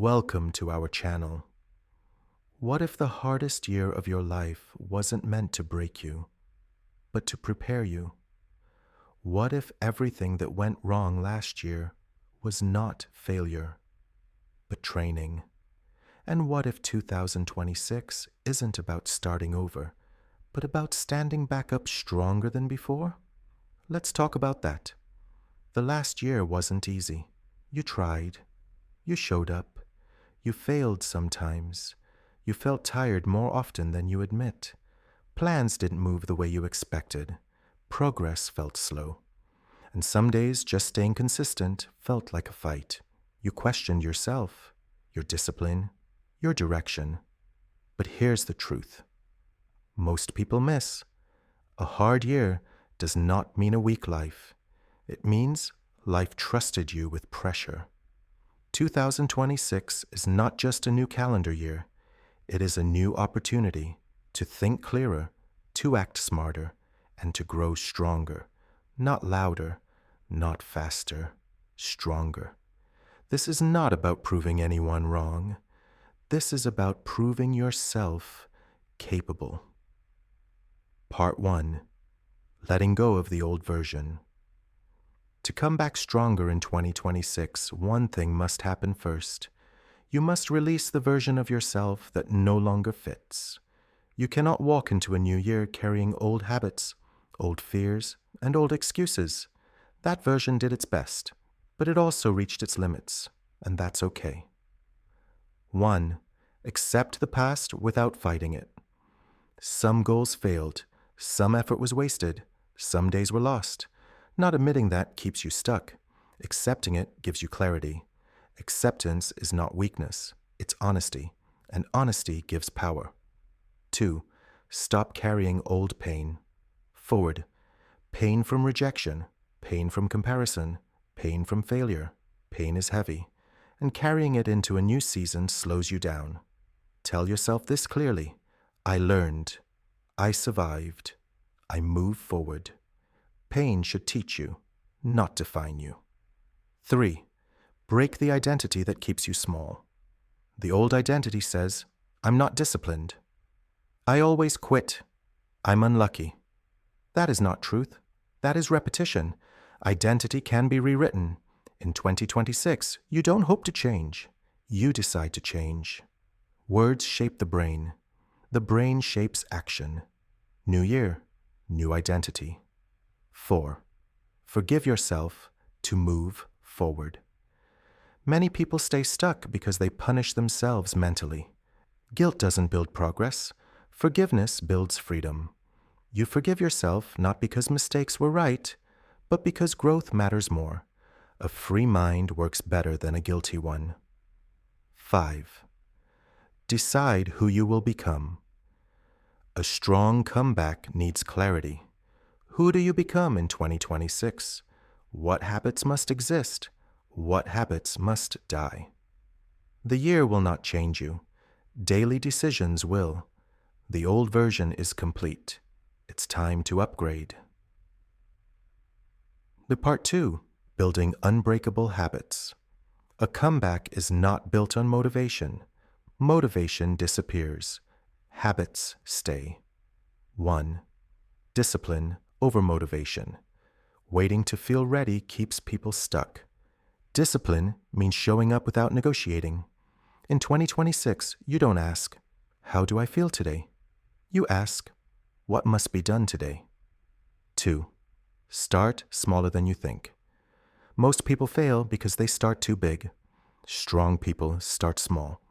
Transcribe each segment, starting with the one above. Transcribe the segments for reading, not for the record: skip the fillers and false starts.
Welcome to our channel. What if the hardest year of your life wasn't meant to break you, but to prepare you? What if everything that went wrong last year was not failure, but training? And what if 2026 isn't about starting over, but about standing back up stronger than before? Let's talk about that. The last year wasn't easy. You tried. You showed up. You failed sometimes. You felt tired more often than you admit. Plans didn't move the way you expected. Progress felt slow. And some days just staying consistent felt like a fight. You questioned yourself, your discipline, your direction. But here's the truth. Most people miss. A hard year does not mean a weak life. It means life trusted you with pressure. 2026 is not just a new calendar year. It is a new opportunity to think clearer, to act smarter, and to grow stronger. Not louder, not faster, stronger. This is not about proving anyone wrong. This is about proving yourself capable. Part 1. Letting go of the old version. To come back stronger in 2026, one thing must happen first. You must release the version of yourself that no longer fits. You cannot walk into a new year carrying old habits, old fears, and old excuses. That version did its best, but it also reached its limits, and that's okay. 1. Accept the past without fighting it. Some goals failed, some effort was wasted, some days were lost. Not admitting that keeps you stuck. Accepting it gives you clarity. Acceptance is not weakness, it's honesty, and honesty gives power. 2. Stop carrying old pain. Forward. Pain from rejection, pain from comparison, pain from failure. Pain is heavy, and carrying it into a new season slows you down. Tell yourself this clearly. I learned. I survived. I move forward. Pain should teach you, not define you. 3. Break the identity that keeps you small. The old identity says, I'm not disciplined. I always quit. I'm unlucky. That is not truth. That is repetition. Identity can be rewritten. In 2026, you don't hope to change. You decide to change. Words shape the brain. The brain shapes action. New year, new identity. 4. Forgive yourself to move forward. Many people stay stuck because they punish themselves mentally. Guilt doesn't build progress. Forgiveness builds freedom. You forgive yourself not because mistakes were right, but because growth matters more. A free mind works better than a guilty one. 5. Decide who you will become. A strong comeback needs clarity. Who do you become in 2026? What habits must exist? What habits must die? The year will not change you. Daily decisions will. The old version is complete. It's time to upgrade. The Part 2. Building unbreakable habits. A comeback is not built on motivation. Motivation disappears. Habits stay. 1. Discipline over motivation. Waiting to feel ready keeps people stuck. Discipline means showing up without negotiating. In 2026, you don't ask, how do I feel today? You ask, what must be done today? 2. Start smaller than you think. Most people fail because they start too big. Strong people start small.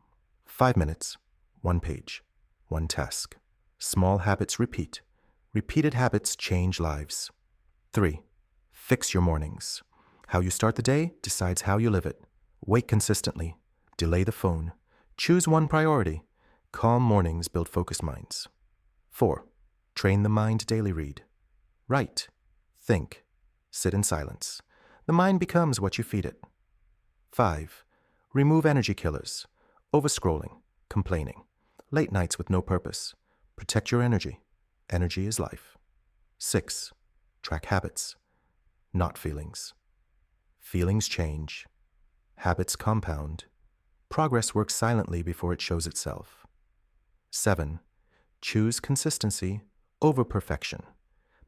5 minutes, 1 page, 1 task. Small habits repeat. Repeated habits change lives. 3. Fix your mornings. How you start the day decides how you live it. Wake consistently. Delay the phone. Choose one priority. Calm mornings build focused minds. 4. Train the mind daily read. Write. Think. Sit in silence. The mind becomes what you feed it. 5. Remove energy killers. Overscrolling. Complaining. Late nights with no purpose. Protect your energy. Energy is life. 6. Track habits, not feelings. Feelings change. Habits compound. Progress works silently before it shows itself. 7. Choose consistency over perfection.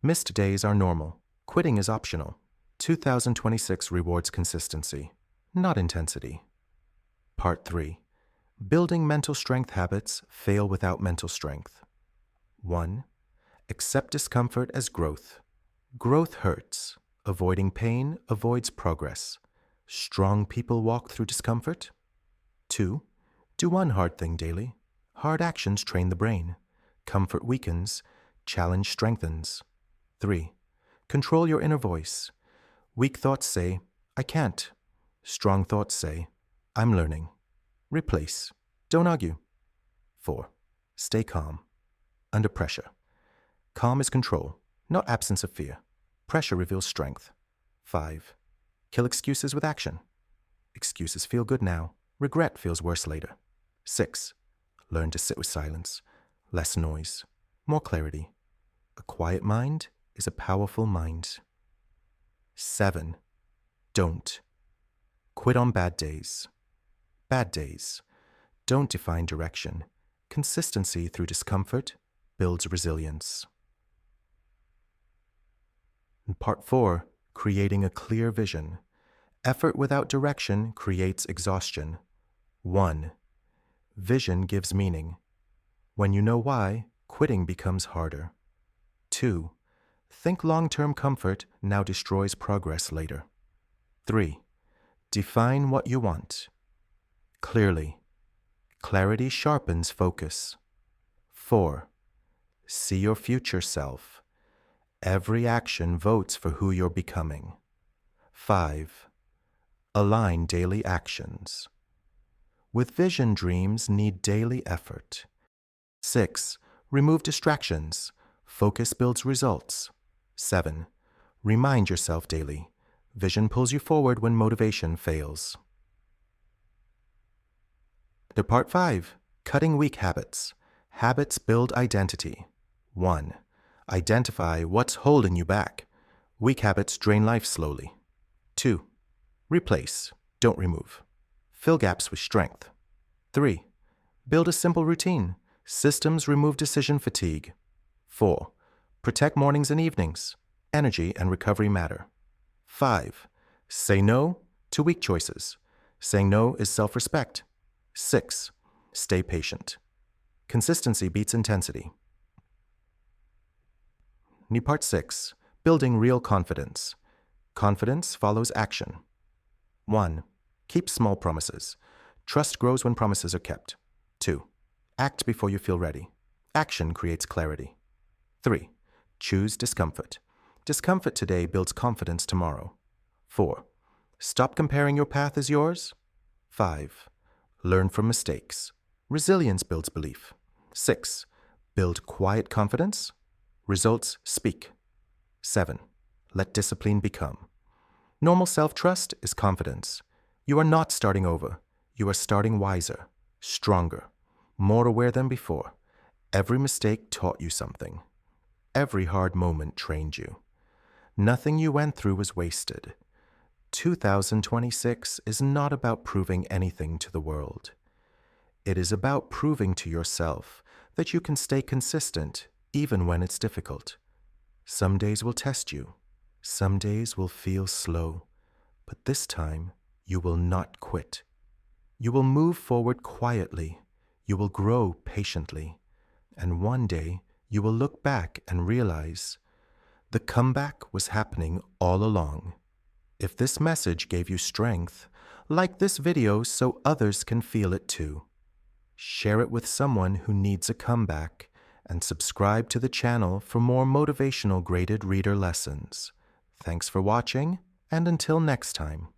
Missed days are normal. Quitting is optional. 2026 rewards consistency, not intensity. Part 3. Building mental strength habits fail without mental strength. 1. Accept discomfort as growth. Growth hurts. Avoiding pain avoids progress. Strong people walk through discomfort. 2. Do one hard thing daily. Hard actions train the brain. Comfort weakens. Challenge strengthens. 3. Control your inner voice. Weak thoughts say, I can't. Strong thoughts say, I'm learning. Replace. Don't argue. 4. Stay calm. Under pressure. Calm is control, not absence of fear. Pressure reveals strength. 5. Kill excuses with action. Excuses feel good now. Regret feels worse later. 6. Learn to sit with silence. Less noise. More clarity. A quiet mind is a powerful mind. 7. Don't. Quit on bad days. Bad days. Don't define direction. Consistency through discomfort builds resilience. In Part 4, creating a clear vision. Effort without direction creates exhaustion. 1. Vision gives meaning. When you know why, quitting becomes harder. 2. Think long-term comfort now destroys progress later. 3. Define what you want. Clearly. Clarity sharpens focus. 4. See your future self. Every action votes for who you're becoming. 5. Align daily actions. With vision, dreams need daily effort. 6. Remove distractions. Focus builds results. 7. Remind yourself daily. Vision pulls you forward when motivation fails. To Part 5. Cutting weak habits. Habits build identity. 1. Identify what's holding you back. Weak habits drain life slowly. 2. Replace, don't remove. Fill gaps with strength. 3. Build a simple routine. Systems remove decision fatigue. 4. Protect mornings and evenings. Energy and recovery matter. 5. Say no to weak choices. Saying no is self-respect. 6. Stay patient. Consistency beats intensity. Part 6. Building real confidence. Confidence follows action. 1. Keep small promises. Trust grows when promises are kept. 2. Act before you feel ready. Action creates clarity. 3. Choose discomfort. Discomfort today builds confidence tomorrow. 4. Stop comparing your path as yours. 5. Learn from mistakes. Resilience builds belief. 6. Build quiet confidence. Results speak. 7. Let discipline become. Normal self-trust is confidence. You are not starting over. You are starting wiser, stronger, more aware than before. Every mistake taught you something. Every hard moment trained you. Nothing you went through was wasted. 2026 is not about proving anything to the world. It is about proving to yourself that you can stay consistent even when it's difficult. Some days will test you. Some days will feel slow. But this time, you will not quit. You will move forward quietly. You will grow patiently. And one day, you will look back and realize the comeback was happening all along. If this message gave you strength, like this video so others can feel it too. Share it with someone who needs a comeback, and subscribe to the channel for more motivational graded reader lessons. Thanks for watching, and until next time.